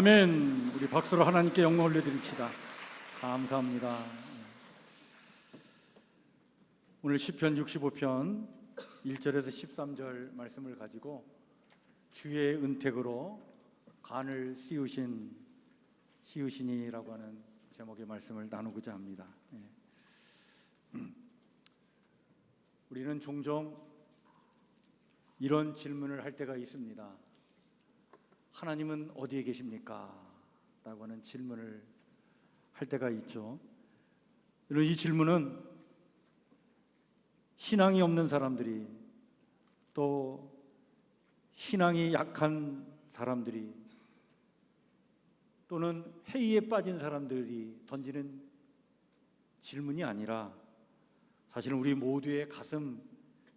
아멘. 우리 박수로 하나님께 영광 올려드립시다. 감사합니다. 오늘 시편 65편 1절에서 13절 말씀을 가지고 주의 은택으로 간을 씌우시니라고 하는 제목의 말씀을 나누고자 합니다. 우리는 종종 이런 질문을 할 때가 있습니다. 하나님은 어디에 계십니까? 라고 하는 질문을 할 때가 있죠. 이 질문은 신앙이 없는 사람들이, 또 신앙이 약한 사람들이, 또는 회의에 빠진 사람들이 던지는 질문이 아니라 사실은 우리 모두의 가슴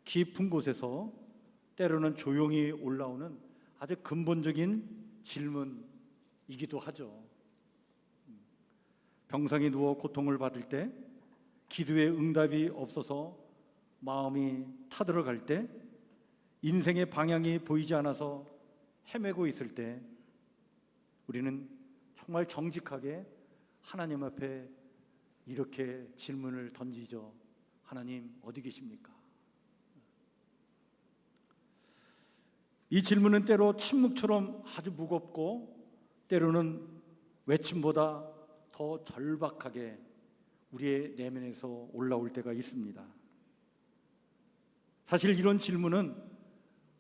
깊은 곳에서 때로는 조용히 올라오는 아주 근본적인 질문이기도 하죠. 병상에 누워 고통을 받을 때, 기도의 응답이 없어서 마음이 타들어갈 때, 인생의 방향이 보이지 않아서 헤매고 있을 때, 우리는 정말 정직하게 하나님 앞에 이렇게 질문을 던지죠. 하나님 어디 계십니까? 이 질문은 때로 침묵처럼 아주 무겁고, 때로는 외침보다 더 절박하게 우리의 내면에서 올라올 때가 있습니다. 사실 이런 질문은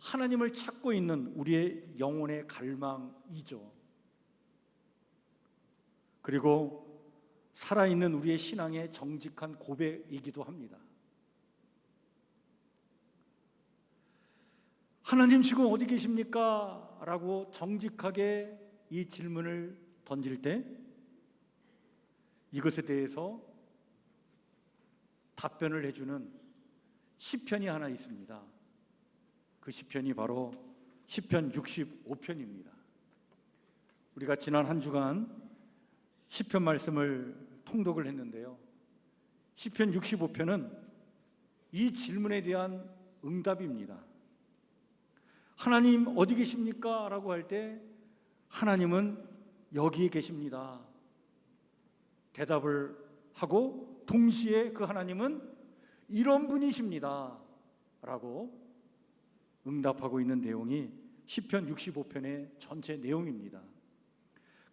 하나님을 찾고 있는 우리의 영혼의 갈망이죠. 그리고 살아있는 우리의 신앙의 정직한 고백이기도 합니다. 하나님 지금 어디 계십니까? 라고 정직하게 이 질문을 던질 때 이것에 대해서 답변을 해주는 시편이 하나 있습니다. 그 시편이 바로 시편 65편입니다. 우리가 지난 한 주간 시편 말씀을 통독을 했는데요, 시편 65편은 이 질문에 대한 응답입니다. 하나님 어디 계십니까? 라고 할 때 하나님은 여기에 계십니다. 대답을 하고 동시에 그 하나님은 이런 분이십니다. 라고 응답하고 있는 내용이 시편 65편의 전체 내용입니다.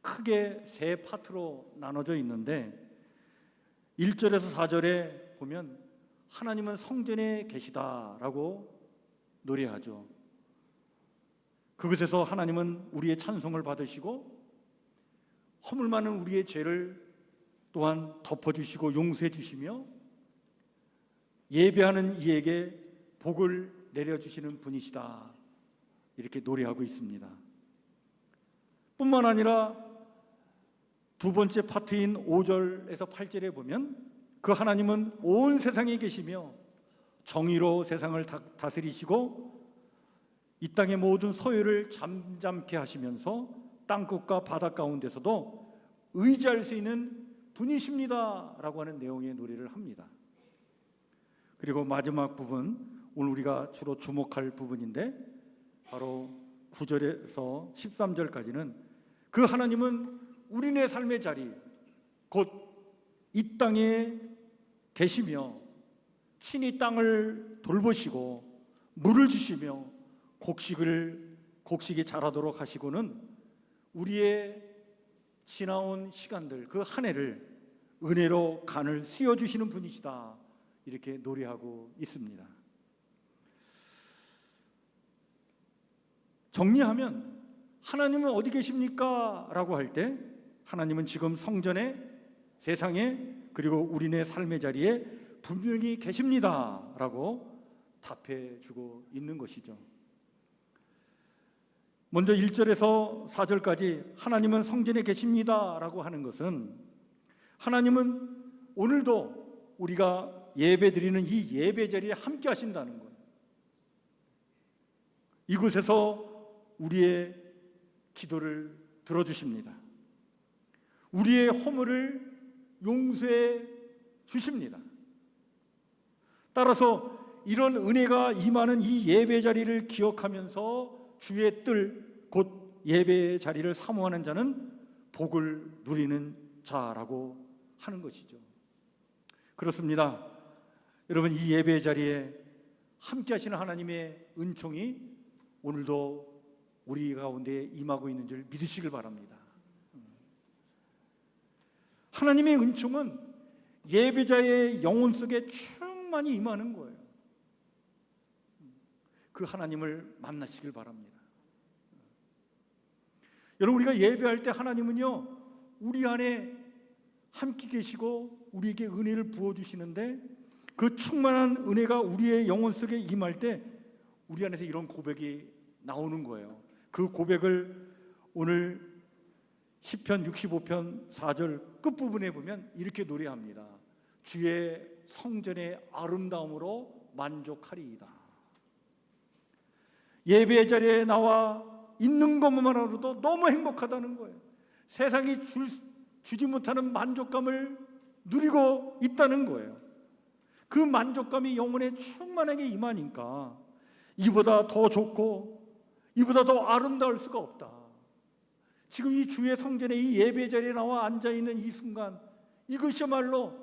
크게 세 파트로 나눠져 있는데 1절에서 4절에 보면 하나님은 성전에 계시다라고 노래하죠. 그곳에서 하나님은 우리의 찬송을 받으시고 허물 많은 우리의 죄를 또한 덮어주시고 용서해 주시며 예배하는 이에게 복을 내려주시는 분이시다, 이렇게 노래하고 있습니다. 뿐만 아니라 두 번째 파트인 5절에서 8절에 보면 그 하나님은 온 세상에 계시며 정의로 세상을 다스리시고 이 땅의 모든 소유를 잠잠케 하시면서 땅끝과 바다 가운데서도 의지할 수 있는 분이십니다 라고 하는 내용의 노래를 합니다. 그리고 마지막 부분, 오늘 우리가 주로 주목할 부분인데 바로 9절에서 13절까지는 그 하나님은 우리네 삶의 자리, 곧 이 땅에 계시며 친히 땅을 돌보시고 물을 주시며 곡식이 자라도록 하시고는 우리의 지나온 시간들, 그 한 해를 은혜로 간을 씌워주시는 분이시다, 이렇게 노래하고 있습니다. 정리하면 하나님은 어디 계십니까? 라고 할 때 하나님은 지금 성전에, 세상에, 그리고 우리네 삶의 자리에 분명히 계십니다 라고 답해 주고 있는 것이죠. 먼저 1절에서 4절까지 하나님은 성전에 계십니다 라고 하는 것은 하나님은 오늘도 우리가 예배 드리는 이 예배 자리에 함께 하신다는 거예요. 이곳에서 우리의 기도를 들어주십니다. 우리의 허물을 용서해 주십니다. 따라서 이런 은혜가 임하는 이 예배 자리를 기억하면서 주의 뜰, 곧 예배의 자리를 사모하는 자는 복을 누리는 자라고 하는 것이죠. 그렇습니다. 여러분, 이 예배의 자리에 함께 하시는 하나님의 은총이 오늘도 우리 가운데 임하고 있는 줄 믿으시길 바랍니다. 하나님의 은총은 예배자의 영혼 속에 충만히 임하는 거예요. 그 하나님을 만나시길 바랍니다. 여러분, 우리가 예배할 때 하나님은요, 우리 안에 함께 계시고 우리에게 은혜를 부어주시는데, 그 충만한 은혜가 우리의 영혼 속에 임할 때 우리 안에서 이런 고백이 나오는 거예요. 그 고백을 오늘 시편 65편 4절 끝부분에 보면 이렇게 노래합니다. 주의 성전의 아름다움으로 만족하리이다. 예배 자리에 나와 있는 것만으로도 너무 행복하다는 거예요. 세상이 주지 못하는 만족감을 누리고 있다는 거예요. 그 만족감이 영혼에 충만하게 임하니까 이보다 더 좋고 이보다 더 아름다울 수가 없다. 지금 이 주의 성전에 이 예배 자리에 나와 앉아있는 이 순간, 이것이야말로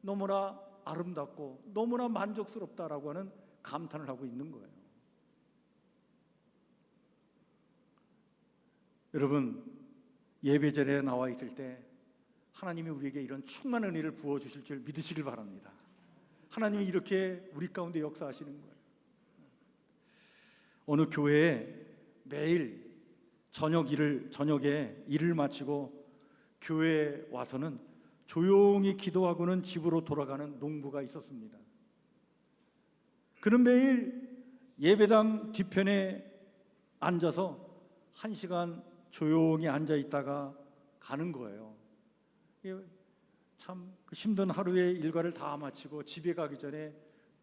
너무나 아름답고 너무나 만족스럽다라고 하는 감탄을 하고 있는 거예요. 여러분, 예배 자리에 나와 있을 때 하나님이 우리에게 이런 충만한 은혜를 부어주실 줄 믿으시길 바랍니다. 하나님이 이렇게 우리 가운데 역사하시는 거예요. 어느 교회에 매일 저녁에 일을 마치고 교회에 와서는 조용히 기도하고는 집으로 돌아가는 농부가 있었습니다. 그는 매일 예배당 뒤편에 앉아서 1시간 조용히 앉아 있다가 가는 거예요. 참 힘든 하루의 일과를 다 마치고 집에 가기 전에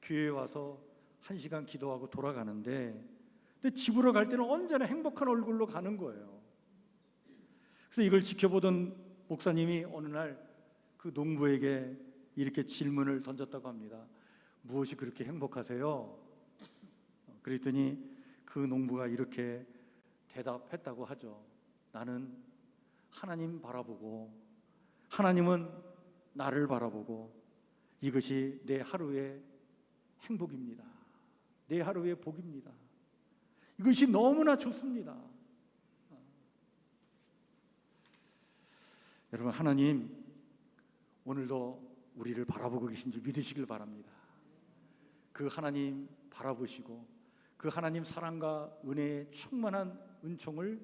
교회에 와서 1시간 기도하고 돌아가는데, 근데 집으로 갈 때는 언제나 행복한 얼굴로 가는 거예요. 그래서 이걸 지켜보던 목사님이 어느 날 그 농부에게 이렇게 질문을 던졌다고 합니다. 무엇이 그렇게 행복하세요? 그랬더니 그 농부가 이렇게 대답했다고 하죠. 나는 하나님 바라보고 하나님은 나를 바라보고 이것이 내 하루의 행복입니다. 내 하루의 복입니다. 이것이 너무나 좋습니다. 여러분, 하나님 오늘도 우리를 바라보고 계신 줄 믿으시길 바랍니다. 그 하나님 바라보시고 그 하나님 사랑과 은혜의 충만한 은총을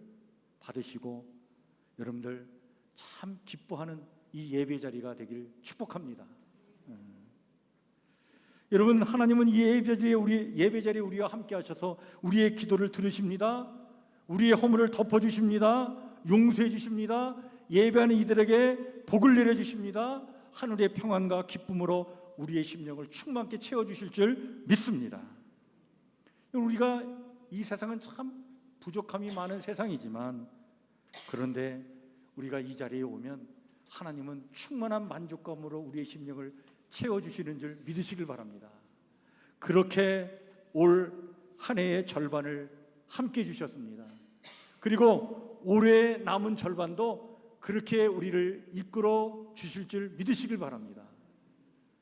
받으시고 여러분들 참 기뻐하는 이 예배 자리가 되길 축복합니다. 여러분, 하나님은 이 예배 자리에 우리와 함께 하셔서 우리의 기도를 들으십니다. 우리의 허물을 덮어주십니다. 용서해 주십니다. 예배하는 이들에게 복을 내려주십니다. 하늘의 평안과 기쁨으로 우리의 심령을 충만케 채워주실 줄 믿습니다. 우리가 이 세상은 참 부족함이 많은 세상이지만, 그런데 우리가 이 자리에 오면 하나님은 충만한 만족감으로 우리의 심령을 채워주시는 줄 믿으시길 바랍니다. 그렇게 올 한 해의 절반을 함께 해주셨습니다. 그리고 올해 남은 절반도 그렇게 우리를 이끌어 주실 줄 믿으시길 바랍니다.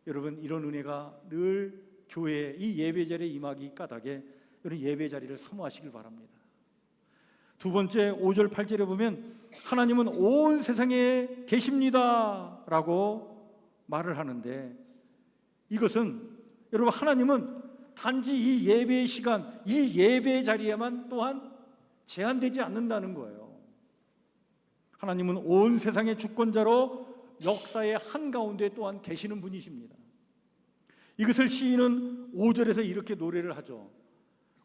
여러분, 이런 은혜가 늘 교회에 이 예배 자리에 임하기 까닭에 여러분 예배 자리를 사모하시길 바랍니다. 두 번째 5절 8절에 보면 하나님은 온 세상에 계십니다 라고 말을 하는데, 이것은 여러분 하나님은 단지 이 예배의 시간, 이 예배의 자리에만 또한 제한되지 않는다는 거예요. 하나님은 온 세상의 주권자로 역사의 한가운데 또한 계시는 분이십니다. 이것을 시인은 5절에서 이렇게 노래를 하죠.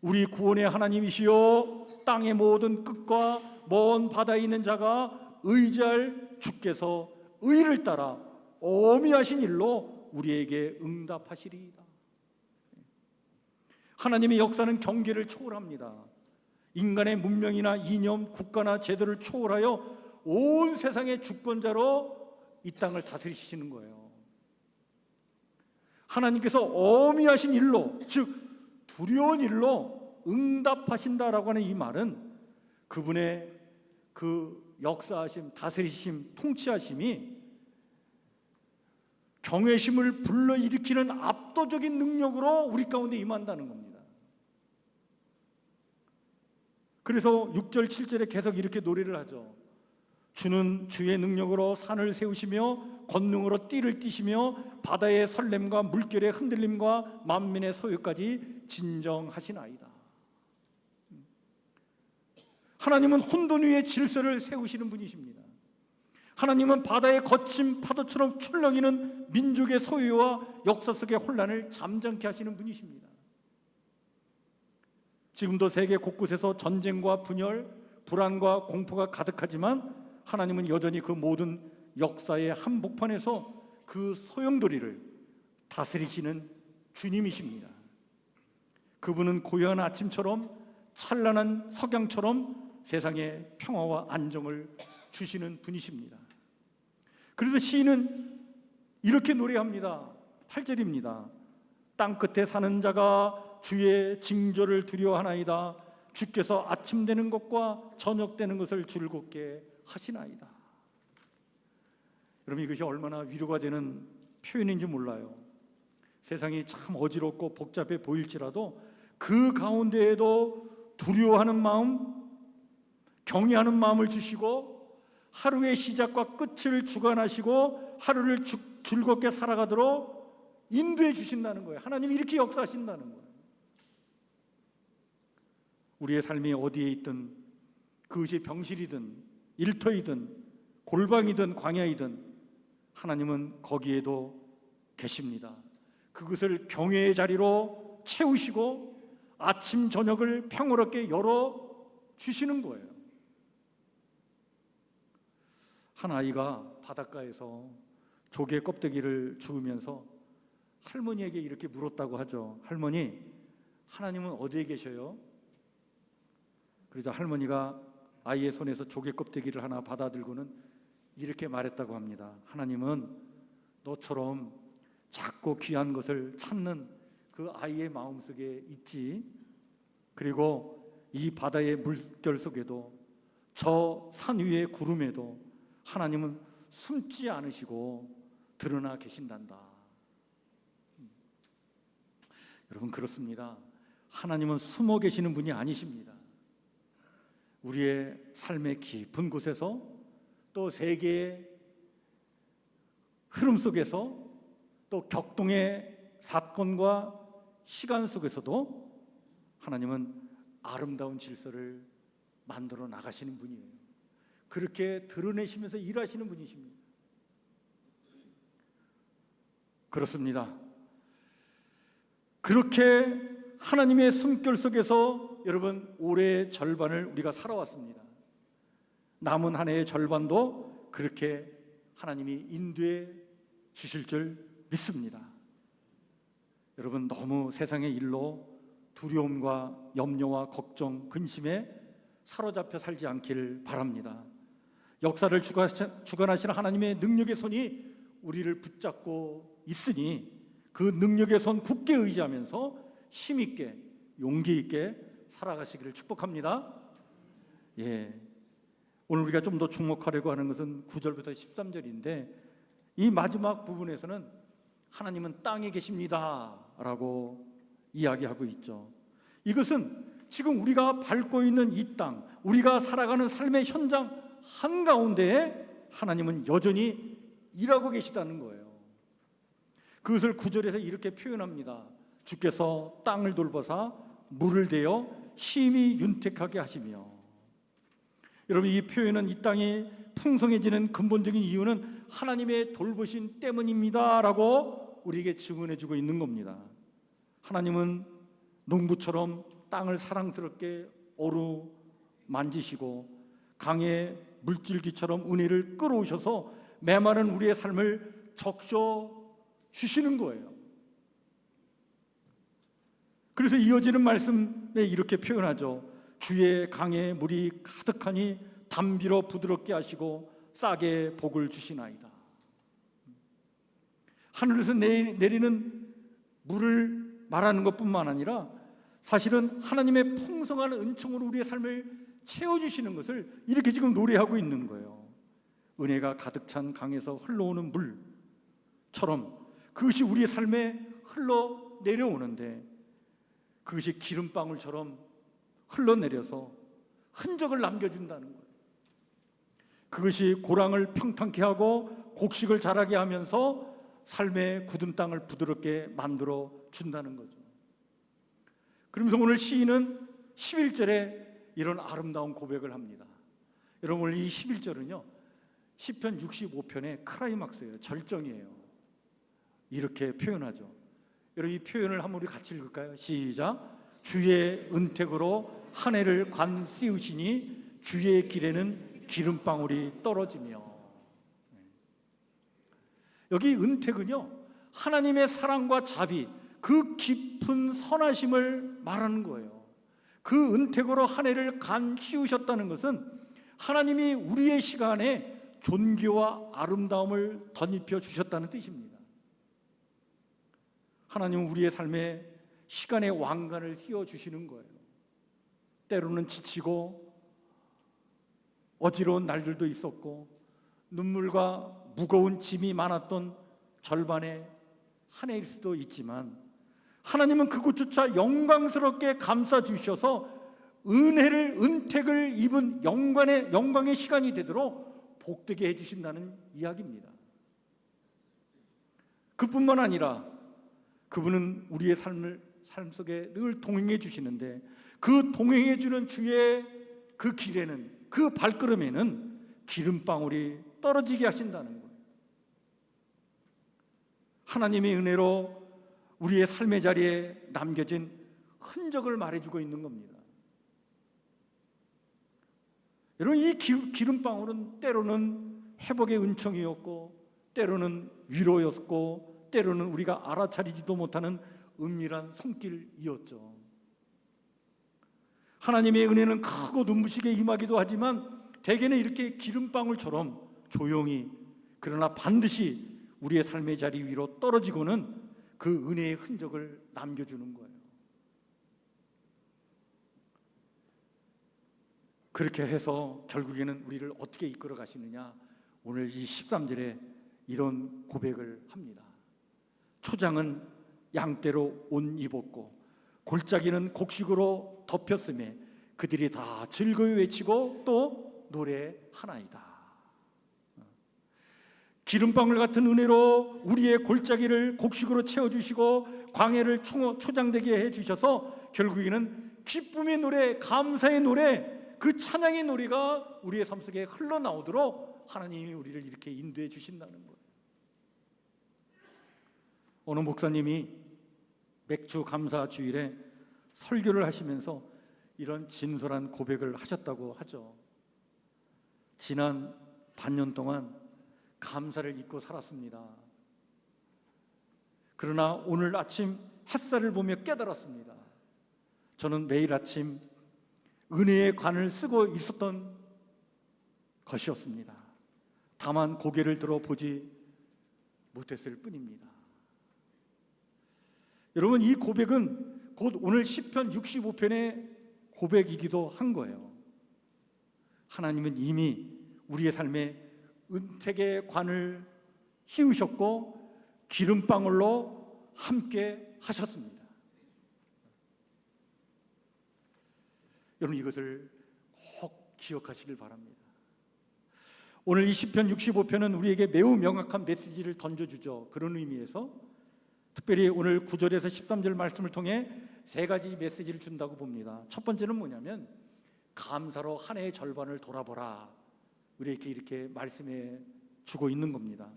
우리 구원의 하나님이시여 땅의 모든 끝과 먼 바다에 있는 자가 의지할 주께서 의를 따라 어미하신 일로 우리에게 응답하시리이다. 하나님의 역사는 경계를 초월합니다. 인간의 문명이나 이념, 국가나 제도를 초월하여 온 세상의 주권자로 이 땅을 다스리시는 거예요. 하나님께서 어미하신 일로, 즉 두려운 일로 응답하신다라고 하는 이 말은 그분의 그 역사하심, 다스리심, 통치하심이 경외심을 불러일으키는 압도적인 능력으로 우리 가운데 임한다는 겁니다. 그래서 6절, 7절에 계속 이렇게 노래를 하죠. 주는 주의 능력으로 산을 세우시며 권능으로 띠를 띠시며 바다의 설렘과 물결의 흔들림과 만민의 소유까지 진정하시나이다. 하나님은 혼돈 위에 질서를 세우시는 분이십니다. 하나님은 바다의 거친 파도처럼 출렁이는 민족의 소유와 역사 속의 혼란을 잠잠케 하시는 분이십니다. 지금도 세계 곳곳에서 전쟁과 분열, 불안과 공포가 가득하지만 하나님은 여전히 그 모든 역사의 한복판에서 그 소용돌이를 다스리시는 주님이십니다. 그분은 고요한 아침처럼 찬란한 석양처럼 세상에 평화와 안정을 주시는 분이십니다. 그래서 시인은 이렇게 노래합니다. 8절입니다. 땅끝에 사는 자가 주의 징조를 두려워하나이다. 주께서 아침 되는 것과 저녁 되는 것을 즐겁게 하시나이다. 여러분, 이것이 얼마나 위로가 되는 표현인지 몰라요. 세상이 참 어지럽고 복잡해 보일지라도 그 가운데에도 두려워하는 마음, 경외하는 마음을 주시고 하루의 시작과 끝을 주관하시고 하루를 즐겁게 살아가도록 인도해 주신다는 거예요. 하나님이 이렇게 역사하신다는 거예요. 우리의 삶이 어디에 있든, 그것이 병실이든 일터이든 골방이든 광야이든 하나님은 거기에도 계십니다. 그것을 경외의 자리로 채우시고 아침 저녁을 평화롭게 열어주시는 거예요. 한 아이가 바닷가에서 조개 껍데기를 주우면서 할머니에게 이렇게 물었다고 하죠. 할머니, 하나님은 어디에 계셔요? 그러자 할머니가 아이의 손에서 조개 껍데기를 하나 받아들고는 이렇게 말했다고 합니다. 하나님은 너처럼 작고 귀한 것을 찾는 그 아이의 마음속에 있지. 그리고 이 바다의 물결 속에도 저 산 위의 구름에도 하나님은 숨지 않으시고 드러나 계신단다. 여러분, 그렇습니다. 하나님은 숨어 계시는 분이 아니십니다. 우리의 삶의 깊은 곳에서 또 세계의 흐름 속에서 또 격동의 사건과 시간 속에서도 하나님은 아름다운 질서를 만들어 나가시는 분이에요. 그렇게 드러내시면서 일하시는 분이십니다. 그렇습니다. 그렇게 하나님의 숨결 속에서 여러분, 올해의 절반을 우리가 살아왔습니다. 남은 한 해의 절반도 그렇게 하나님이 인도해 주실 줄 믿습니다. 여러분, 너무 세상의 일로 두려움과 염려와 걱정, 근심에 사로잡혀 살지 않기를 바랍니다. 역사를 주관하시는 하나님의 능력의 손이 우리를 붙잡고 있으니 그 능력의 손 굳게 의지하면서 힘있게 용기 있게 살아가시기를 축복합니다. 오늘 우리가 좀 더 주목하려고 하는 것은 9절부터 13절인데 이 마지막 부분에서는 하나님은 땅에 계십니다 라고 이야기하고 있죠. 이것은 지금 우리가 밟고 있는 이 땅, 우리가 살아가는 삶의 현장 한가운데에 하나님은 여전히 일하고 계시다는 거예요. 그것을 9절에서 이렇게 표현합니다. 주께서 땅을 돌보사 물을 대어 힘이 윤택하게 하시며. 여러분, 이 표현은 이 땅이 풍성해지는 근본적인 이유는 하나님의 돌보신 때문입니다 라고 우리에게 증언해 주고 있는 겁니다. 하나님은 농부처럼 땅을 사랑스럽게 어루만지시고 강의 물줄기처럼 은혜를 끌어오셔서 메마른 우리의 삶을 적셔 주시는 거예요. 그래서 이어지는 말씀에 이렇게 표현하죠. 주의 강에 물이 가득하니 담비로 부드럽게 하시고 싹에 복을 주시나이다. 하늘에서 내리는 물을 말하는 것뿐만 아니라 사실은 하나님의 풍성한 은총으로 우리의 삶을 채워주시는 것을 이렇게 지금 노래하고 있는 거예요. 은혜가 가득 찬 강에서 흘러오는 물처럼 그것이 우리의 삶에 흘러내려오는데, 그것이 기름방울처럼 흘러내려서 흔적을 남겨준다는 거예요. 그것이 고랑을 평탄케 하고 곡식을 자라게 하면서 삶의 굳은 땅을 부드럽게 만들어 준다는 거죠. 그러면서 오늘 시인은 11절에 이런 아름다운 고백을 합니다. 여러분, 오늘 이 11절은요 시편 65편의 크라이막스예요. 절정이에요. 이렇게 표현하죠. 여러분, 이 표현을 한번 우리 같이 읽을까요? 시작. 주의 은택으로 한 해를 관 씌우시니 주의 길에는 기름방울이 떨어지며. 여기 은택은요 하나님의 사랑과 자비, 그 깊은 선하심을 말하는 거예요. 그 은택으로 한 해를 간 씌우셨다는 것은 하나님이 우리의 시간에 존귀와 아름다움을 덧입혀 주셨다는 뜻입니다. 하나님은 우리의 삶에 시간의 왕관을 씌워 주시는 거예요. 때로는 지치고 어지러운 날들도 있었고 눈물과 무거운 짐이 많았던 절반의 한 해일 수도 있지만, 하나님은 그것조차 영광스럽게 감싸 주셔서 은택을 입은 영광의 시간이 되도록 복되게 해주신다는 이야기입니다. 그뿐만 아니라 그분은 우리의 삶 속에 늘 동행해 주시는데, 그 동행해 주는 주의 그 길에는, 그 발걸음에는 기름방울이 떨어지게 하신다는 거예요. 하나님의 은혜로 우리의 삶의 자리에 남겨진 흔적을 말해주고 있는 겁니다. 여러분, 이 기름방울은 때로는 회복의 은총이었고, 때로는 위로였고, 때로는 우리가 알아차리지도 못하는 은밀한 손길이었죠. 하나님의 은혜는 크고 눈부시게 임하기도 하지만 대개는 이렇게 기름방울처럼 조용히, 그러나 반드시 우리의 삶의 자리 위로 떨어지고는 그 은혜의 흔적을 남겨주는 거예요. 그렇게 해서 결국에는 우리를 어떻게 이끌어 가시느냐, 오늘 이 13절에 이런 고백을 합니다. 초장은 양떼로 옷 입었고 골짜기는 곡식으로 덮였음에 그들이 다 즐거이 외치고 또 노래하나이다. 기름방울 같은 은혜로 우리의 골짜기를 곡식으로 채워주시고 광야를 초장되게 해주셔서 결국에는 기쁨의 노래, 감사의 노래, 그 찬양의 노래가 우리의 삶 속에 흘러나오도록 하나님이 우리를 이렇게 인도해 주신다는 거예요. 어느 목사님이 맥주 감사 주일에 설교를 하시면서 이런 진솔한 고백을 하셨다고 하죠. 지난 반년 동안 감사를 잊고 살았습니다. 그러나 오늘 아침 햇살을 보며 깨달았습니다. 저는 매일 아침 은혜의 관을 쓰고 있었던 것이었습니다. 다만 고개를 들어보지 못했을 뿐입니다. 여러분, 이 고백은 곧 오늘 시편 65편의 고백이기도 한 거예요. 하나님은 이미 우리의 삶에 은택의 관을 씌우셨고 기름방울로 함께 하셨습니다. 여러분, 이것을 꼭 기억하시길 바랍니다. 오늘 이 시편 65편은 우리에게 매우 명확한 메시지를 던져주죠. 그런 의미에서 특별히 오늘 9절에서 13절 말씀을 통해 세 가지 메시지를 준다고 봅니다. 첫 번째는 뭐냐면 감사로 한 해의 절반을 돌아보라, 우리에게 이렇게 말씀해 주고 있는 겁니다.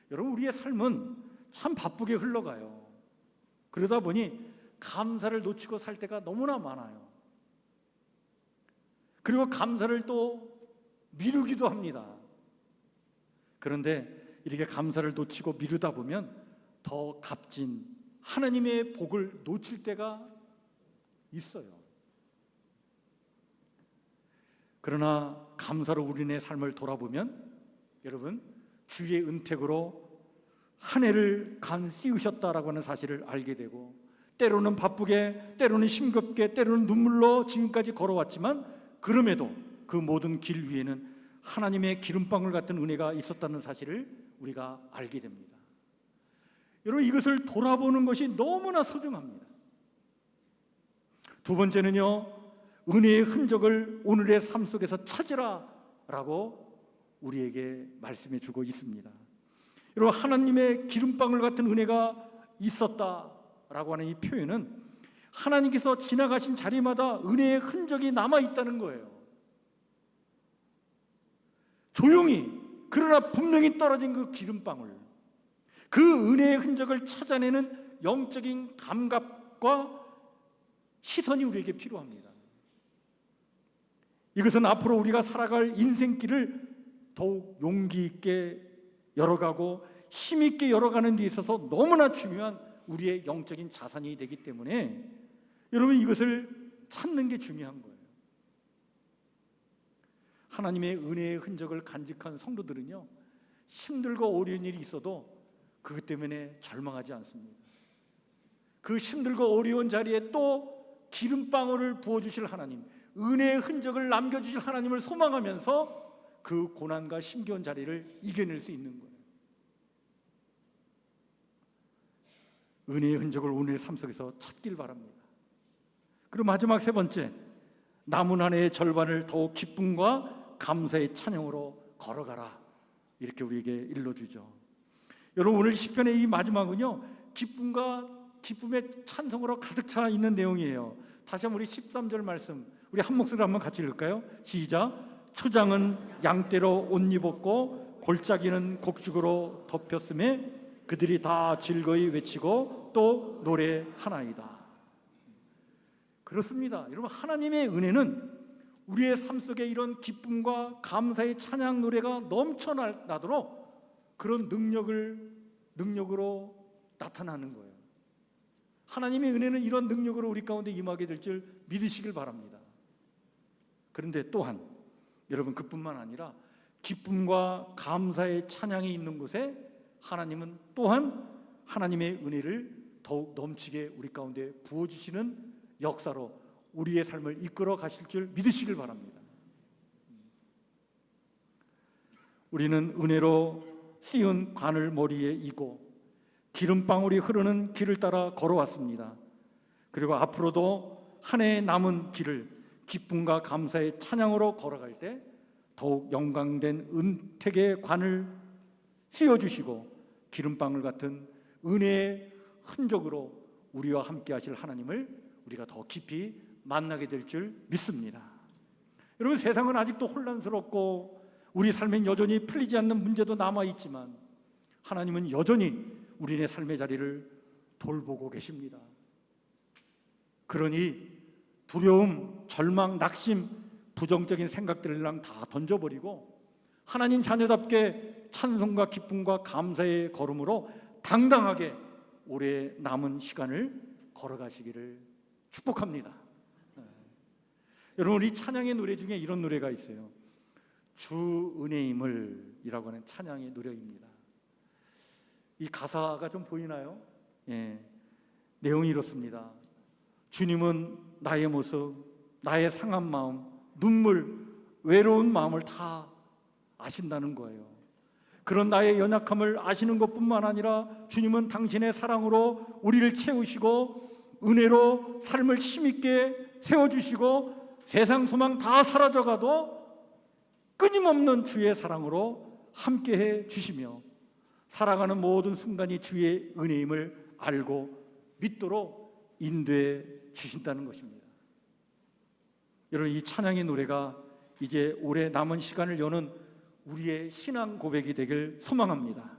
여러분, 우리의 삶은 참 바쁘게 흘러가요. 그러다 보니 감사를 놓치고 살 때가 너무나 많아요. 그리고 감사를 또 미루기도 합니다. 그런데 이렇게 감사를 놓치고 미루다 보면 더 값진 하나님의 복을 놓칠 때가 있어요. 그러나 감사로 우리의 삶을 돌아보면 여러분, 주의 은택으로 한 해를 간 씌우셨다라고 하는 사실을 알게 되고, 때로는 바쁘게, 때로는 싱겁게, 때로는 눈물로 지금까지 걸어왔지만 그럼에도 그 모든 길 위에는 하나님의 기름방울 같은 은혜가 있었다는 사실을 우리가 알게 됩니다. 여러분, 이것을 돌아보는 것이 너무나 소중합니다. 두 번째는요, 은혜의 흔적을 오늘의 삶 속에서 찾으라 라고 우리에게 말씀해 주고 있습니다. 여러분, 하나님의 기름방울 같은 은혜가 있었다라고 하는 이 표현은 하나님께서 지나가신 자리마다 은혜의 흔적이 남아있다는 거예요. 조용히, 그러나 분명히 떨어진 그 기름방울, 그 은혜의 흔적을 찾아내는 영적인 감각과 시선이 우리에게 필요합니다. 이것은 앞으로 우리가 살아갈 인생길을 더욱 용기 있게 열어가고 힘 있게 열어가는 데 있어서 너무나 중요한 우리의 영적인 자산이 되기 때문에 여러분, 이것을 찾는 게 중요한 거예요. 하나님의 은혜의 흔적을 간직한 성도들은요, 힘들고 어려운 일이 있어도 그것 때문에 절망하지 않습니다. 그 힘들고 어려운 자리에 또 기름방울을 부어주실 하나님, 은혜의 흔적을 남겨주실 하나님을 소망하면서 그 고난과 힘겨운 자리를 이겨낼 수 있는 거예요. 은혜의 흔적을 오늘의 삶 속에서 찾길 바랍니다. 그리고 마지막 세 번째, 남은 한 해의 절반을 더욱 기쁨과 감사의 찬양으로 걸어가라, 이렇게 우리에게 일러주죠. 여러분, 오늘 시편의 이 마지막은요, 기쁨의 찬송으로 가득 차 있는 내용이에요. 다시 한번 우리 13절 말씀, 우리 한 목소리로 한번 같이 읽을까요? 시작. 초장은 양떼로 옷 입었고 골짜기는 곡죽으로 덮였음에 그들이 다 즐거이 외치고 또 노래하나이다. 그렇습니다. 여러분, 하나님의 은혜는 우리의 삶 속에 이런 기쁨과 감사의 찬양 노래가 넘쳐나도록 그런 능력으로 나타나는 거예요. 하나님의 은혜는 이런 능력으로 우리 가운데 임하게 될 줄 믿으시길 바랍니다. 그런데 또한 여러분, 그뿐만 아니라 기쁨과 감사의 찬양이 있는 곳에 하나님은 또한 하나님의 은혜를 더욱 넘치게 우리 가운데 부어주시는 역사로 우리의 삶을 이끌어 가실 줄 믿으시길 바랍니다. 우리는 은혜로 씌운 관을 머리에 이고 기름방울이 흐르는 길을 따라 걸어왔습니다. 그리고 앞으로도 한 해의 남은 길을 기쁨과 감사의 찬양으로 걸어갈 때 더욱 영광된 은택의 관을 씌워주시고 기름방울 같은 은혜의 흔적으로 우리와 함께 하실 하나님을 우리가 더 깊이 만나게 될 줄 믿습니다. 여러분, 세상은 아직도 혼란스럽고 우리 삶엔 여전히 풀리지 않는 문제도 남아있지만 하나님은 여전히 우리의 삶의 자리를 돌보고 계십니다. 그러니 두려움, 절망, 낙심, 부정적인 생각들이랑 다 던져버리고 하나님 자녀답게 찬송과 기쁨과 감사의 걸음으로 당당하게 올해 남은 시간을 걸어가시기를 축복합니다. 여러분, 우리 찬양의 노래 중에 이런 노래가 있어요. 주 은혜임을 이라고 하는 찬양의 노래입니다. 이 가사가 좀 보이나요? 내용이 이렇습니다. 주님은 나의 모습, 나의 상한 마음, 눈물, 외로운 마음을 다 아신다는 거예요. 그런 나의 연약함을 아시는 것뿐만 아니라 주님은 당신의 사랑으로 우리를 채우시고 은혜로 삶을 힘있게 세워주시고 세상 소망 다 사라져가도 끊임없는 주의 사랑으로 함께해 주시며 살아가는 모든 순간이 주의 은혜임을 알고 믿도록 인도해 주신다는 것입니다. 여러분, 이 찬양의 노래가 이제 올해 남은 시간을 여는 우리의 신앙 고백이 되길 소망합니다.